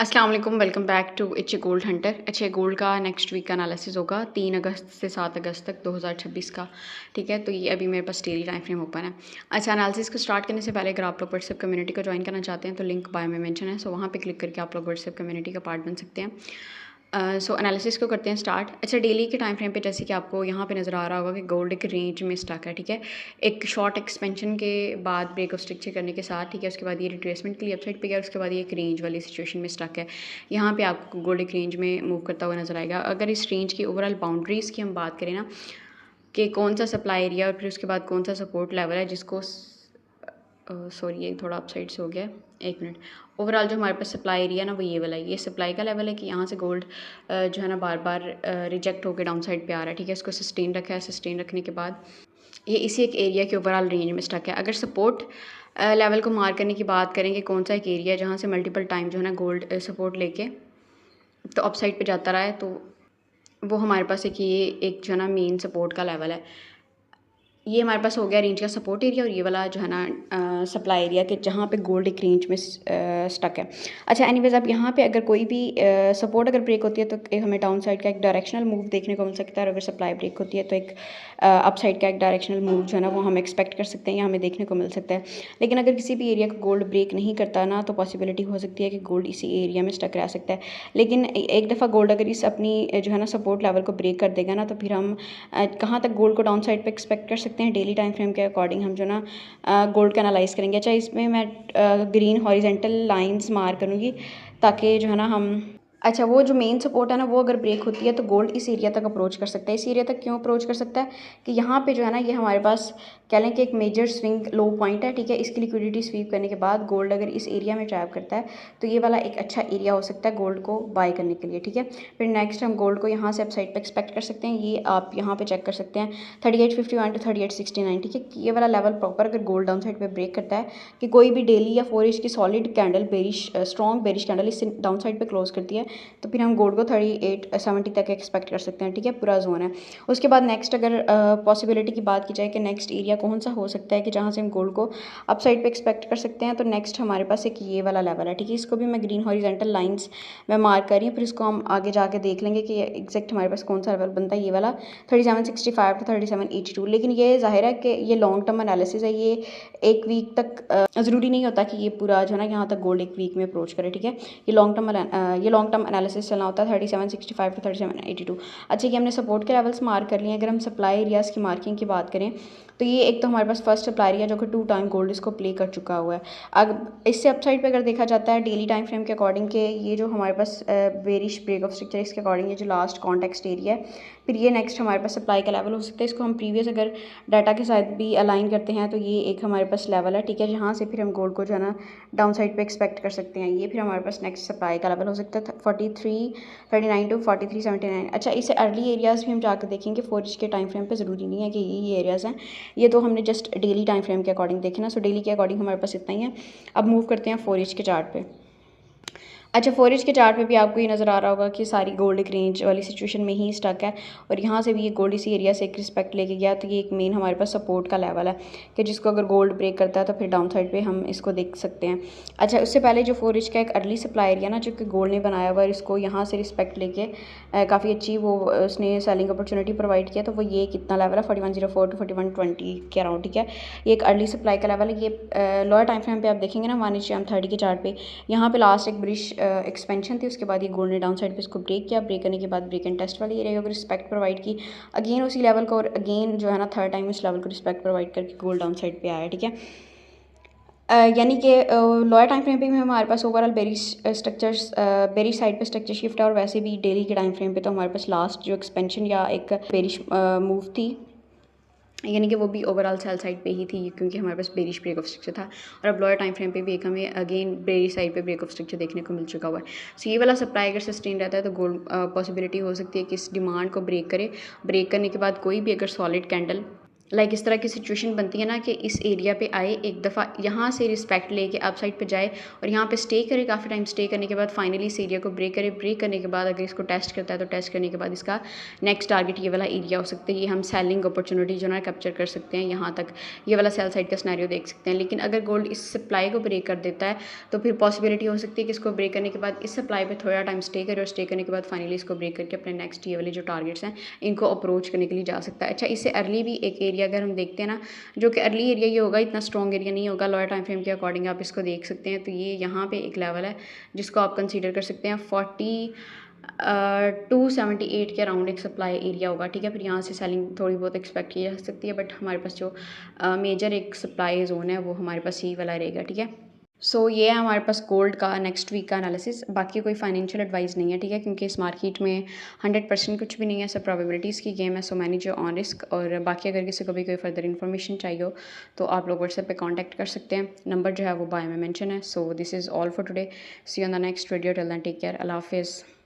अस्सलाम वालेकुम, welcome back to H A Gold Hunter. H A Gold का next week का एनालिसिस होगा 3 अगस्त से 7 अगस्त तक 2026 का। ठीक है, तो ये अभी मेरे पास डेली टाइम फ्रेम ओपन है। अच्छा, एनालिसिस को स्टार्ट करने से पहले अगर आप लोग व्हाट्सएप कम्युनिटी को ज्वाइन करना चाहते हैं तो लिंक बायो में मेंशन है, सो वहाँ पे क्लिक करके आप लोग व्हाट्सएप कम्युनिटी का पार्ट बन सकते हैं। सो एनालिसिस को करते हैं स्टार्ट। अच्छा, डेली के टाइम फ्रेम पे जैसे कि आपको यहाँ पे नज़र आ रहा होगा कि गोल्ड एक रेंज में स्टक है। ठीक है, एक शॉर्ट एक्सपेंशन के बाद ब्रेक ऑफ स्ट्रक्चर करने के साथ, ठीक है, उसके बाद ये रिट्रेसमेंट के लिए अपसाइड पे गया, उसके बाद ये एक रेंज वाली सिचुएशन में स्टक है। यहाँ पे आपको गोल्ड एक रेंज में मूव करता हुआ नजर आएगा। अगर इस रेंज की ओवरऑल बाउंड्रीज़ की हम बात करें ना, कि कौन सा सप्लाई एरिया और फिर उसके बाद कौन सा सपोर्ट लेवल है जिसको सॉरी ये थोड़ा अपसाइड से हो गया, एक मिनट। ओवरऑल जो हमारे पास सप्लाई एरिया ना वो ये वाला है, ये सप्लाई का लेवल है कि यहाँ से गोल्ड जो है ना बार बार रिजेक्ट होकर डाउन साइड पे आ रहा है। ठीक है, इसको सस्टेन रखा है, सस्टेन रखने के बाद ये इसी एक एरिया के ओवरऑल रेंज में स्टक है। अगर सपोर्ट लेवल को मार्क करने की बात करेंगे, कौन सा एक एरिया जहाँ से मल्टीपल टाइम जो है ना गोल्ड सपोर्ट लेके तो अप साइड पे जाता रहा है, तो वो हमारे पास ये एक जो है ना मेन सपोर्ट का लेवल है। ये हमारे पास हो गया रेंज का सपोर्ट एरिया, और ये वाला जो है ना सप्लाई एरिया के जहाँ पे गोल्ड एक रेंज में स्टक है। अच्छा, एनीवेज अब यहाँ पे अगर कोई भी सपोर्ट अगर ब्रेक होती है तो एक हमें डाउन साइड का एक डायरेक्शनल मूव देखने को मिल सकता है, और अगर सप्लाई ब्रेक होती है तो एक अप साइड का एक डायरेक्शनल मूव जो है ना वो हम एक्सपेक्ट कर सकते हैं या हमें देखने को मिल सकता है। लेकिन अगर किसी भी एरिया को गोल्ड ब्रेक नहीं करता ना, तो पॉसिबिलिटी हो सकती है कि गोल्ड इसी एरिया में स्टक रह सकता है। लेकिन एक दफ़ा गोल्ड अगर इस अपनी जो है ना सपोर्ट लेवल को ब्रेक कर देगा ना, तो फिर हम कहाँ तक गोल्ड को डाउन साइड पे एक्सपेक्ट कर सकते हैं। डेली टाइम फ्रेम के अकॉर्डिंग हम जो ना गोल्ड का एनालाइज करेंगे। अच्छा, इसमें मैं ग्रीन हॉरिजेंटल लाइंस मार करूँगी ताकि जो है ना हम अच्छा वो जो मेन सपोर्ट है ना वो अगर ब्रेक होती है तो गोल्ड इस एरिया तक अप्रोच कर सकता है। इस एरिया तक क्यों अप्रोच कर सकता है कि यहाँ पे जो है ना ये हमारे पास कह लें कि एक मेजर स्विंग लो पॉइंट है। ठीक है, इसकी लिक्विडिटी स्वीप करने के बाद गोल्ड अगर इस एरिया में ट्रैप करता है तो ये वाला एक अच्छा एरिया हो सकता है गोल्ड को बाय करने के लिए। ठीक है, फिर नेक्स्ट हम गोल्ड को यहाँ से अपसाइड पे एक्सपेक्ट कर सकते हैं। ये आप यहाँ पे चेक कर सकते हैं 3851 टू 3869। ठीक है, ये वाला लेवल प्रॉपर अगर गोल्ड डाउन साइड पे ब्रेक करता है कि कोई भी डेली या 4 इंच की solid candle bearish strong bearish candle इससे डाउन साइड पे क्लोज करती है, तो फिर हम गोल्ड को 3870 तक एक्सपेक्ट कर सकते हैं। ठीक है, पूरा जोन है। उसके बाद नेक्स्ट अगर पॉसिबिलिटी की बात की जाए कि नेक्स्ट एरिया कौन सा हो सकता है कि जहाँ से हम गोल्ड को अप साइड पे एक्सपेक्ट कर सकते हैं, तो नेक्स्ट हमारे पास एक ये वाला लेवल है। ठीक है, इसको भी मैं ग्रीन हॉरिजेंटल लाइंस में मार्क कर रही हूँ, फिर इसको हम आगे जाके देख लेंगे कि एग्जैक्ट हमारे पास कौन सा लेवल बनता है। ये वाला 3765 टू 3782। लेकिन ये जाहिर है कि ये लॉन्ग टर्म एनालिसिस है, ये एक वीक तक ज़रूरी नहीं होता कि ये पूरा जो है ना यहाँ तक गोल्ड एक वीक में अप्रोच करे। ठीक है, ये लॉन्ग टर्म एनालिसिस चलना होता है 3765 टू 3782। अच्छा, कि हमने सपोर्ट के लेवल्स मार्क कर लिए हैं। अगर हम सप्लाई एरियाज़ की मार्किंग की बात करें तो ये एक तो हमारे पास फर्स्ट सप्लाई एरिया जो कि 2 टाइम गोल्ड इसको प्ले कर चुका हुआ है। अब इससे अपसाइड पे अगर देखा जाता है डेली टाइम फ्रेम के अकॉर्डिंग के ये जो हमारे पास बेरिश ब्रेक ऑफ स्ट्रक्चर इसके अकॉर्डिंग ये जो लास्ट कॉन्टेक्स्ट एरिया है, फिर ये नेक्स्ट हमारे पास सप्लाई का लेवल हो सकता है। इसको हम प्रीवियस अगर डाटा के साथ भी अलाइन करते हैं तो ये एक हमारे पास लेवल है। ठीक है, जहाँ से फिर हम गोल्ड को जो है ना डाउन साइड पे एक्सपेक्ट कर सकते हैं। ये फिर हमारे पास नेक्स्ट सप्लाई का लेवल हो सकता है 4339 टू 4379। अच्छा, इससे अर्ली एरियाज़ भी हम जाकर देखेंगे 4 इंच के टाइम फ्रेम पे। ज़रूरी नहीं है कि ये एरियाज़ हैं, ये तो हमने जस्ट डेली टाइम फ्रेम के अकॉर्डिंग देखे ना, सो डेली के अकॉर्डिंग हमारे पास इतना ही है। अब मूव करते हैं 4 इंच के चार्ट पे। अच्छा, 4 इंच के चार्ट पे भी आपको ये नज़र आ रहा होगा कि सारी गोल्ड एक रेंज वाली सिचुएशन में ही स्टक है, और यहाँ से भी ये गोल्ड इसी एरिया से एक रिस्पेक्ट लेके गया, तो ये एक मेन हमारे पास सपोर्ट का लेवल है कि जिसको अगर गोल्ड ब्रेक करता है तो फिर डाउन साइड पे हम इसको देख सकते हैं। अच्छा, उससे पहले जो 4 इंच का एक अर्ली सप्लाई एरिया ना जो कि गोल्ड ने बनाया हुआ है, इसको यहाँ से रिस्पेक्ट लेके काफ़ी अच्छी वो उसने सेलिंग अपॉर्चुनिटी प्रोवाइड किया, तो वो ये कितना लेवल है 4104 टू 4120 के अराउंड। ठीक है, ये एक अर्ली सप्लाई का लेवल है। ये लोअर टाइम फ्रेम पे आप देखेंगे ना 1 इंच 30 के चार्ट पे, यहाँ पे लास्ट एक ब्रिश एक्सपेंशन थी, उसके बाद ये गोल्ड ने डाउन साइड पे इसको ब्रेक किया। ब्रेक करने के बाद ब्रेक एंड टेस्ट वाली एरिया को रिस्पेक्ट प्रोवाइड की अगेन उसी लेवल को, और अगेन जो है ना थर्ड टाइम इस लेवल को रिस्पेक्ट प्रोवाइड करके गोल्ड डाउन साइड पे आया। ठीक है, यानी कि लोअर टाइम फ्रेम पे भी हमारे पास overall bearish structures bearish side पे स्ट्रक्चर शिफ्ट है, और वैसे भी डेली के टाइम फ्रेम पे तो हमारे पास लास्ट जो एक्सपेंशन या एक बेरिश मूव थी, यानी कि वो भी ओवरऑल सेल साइड पे ही थी क्योंकि हमारे पास बेरिश ब्रेक ऑफ स्ट्रक्चर था। और अब लोअर टाइम फ्रेम पे भी एक हमें अगेन बेरिश साइड पे ब्रेक ऑफ स्ट्रक्चर देखने को मिल चुका हुआ है। सो ये वाला सप्लाई अगर सस्टेन रहता है तो गोल्ड पॉसिबिलिटी हो सकती है कि इस डिमांड को ब्रेक करे। ब्रेक करने के बाद कोई भी अगर सॉलिड कैंडल लाइक इस तरह की सिचुएशन बनती है ना कि इस एरिया पे आए, एक दफ़ा यहाँ से रिस्पेक्ट लेके आप साइड पे जाए और यहाँ पे स्टे करे, काफ़ी टाइम स्टे करने के बाद फाइनली इस एरिया को ब्रेक करे। ब्रेक करने के बाद अगर इसको टेस्ट करता है तो टेस्ट करने के बाद इसका नेक्स्ट टारगेट ये वाला एरिया हो सकता है। ये हम सेलिंग अपॉर्चुनिटी जो ना कैप्चर कर सकते हैं, यहाँ तक ये वाला सेल साइड का सिनेरियो देख सकते हैं। लेकिन अगर गोल्ड इस सप्लाई को ब्रेक कर देता है तो फिर पॉसिबिलिटी हो सकती है कि इसको ब्रेक करने के बाद इस सप्लाई पे थोड़ा टाइम स्टे करे और स्टे करने के बाद फाइनली इसको ब्रेक करके अपने नेक्स्ट ये वाले जो टारगेट्स हैं इनको अप्रोच करने के लिए जा सकता है। अच्छा, इससे अर्ली भी एक एरिया अगर हम देखते हैं ना, जो कि अर्ली एरिया ये होगा, इतना स्ट्रॉन्ग एरिया नहीं होगा, लोअर टाइम फ्रेम के अकॉर्डिंग आप इसको देख सकते हैं। तो ये यहाँ पे एक लेवल है जिसको आप कंसीडर कर सकते हैं 278 के अराउंड एक सप्लाई एरिया होगा, ठीक है। फिर यहाँ से सेलिंग थोड़ी बहुत एक्सपेक्ट की जा सकती है, बट हमारे पास जो मेजर एक सप्लाई जोन है वो हमारे पास यही वाला रहेगा, ठीक है। सो ये है हमारे पास गोल्ड का नेक्स्ट वीक का एनालिसिस। बाकी कोई फाइनेंशियल एडवाइस नहीं है, ठीक है, क्योंकि इस मार्केट में 100% कुछ भी नहीं है, सब प्रोबेबिलिटीज़ की गेम है। सो मैनेज योर ऑन रिस्क। और बाकी अगर किसी को भी कोई फर्दर इन्फॉर्मेशन चाहिए हो तो आप लोग व्हाट्सएप पे कांटेक्ट कर सकते हैं। नंबर जो है वो बायो में मेंशन है। So this is all for today. See you on the next video. Till then take care. अल्लाह हाफिज़।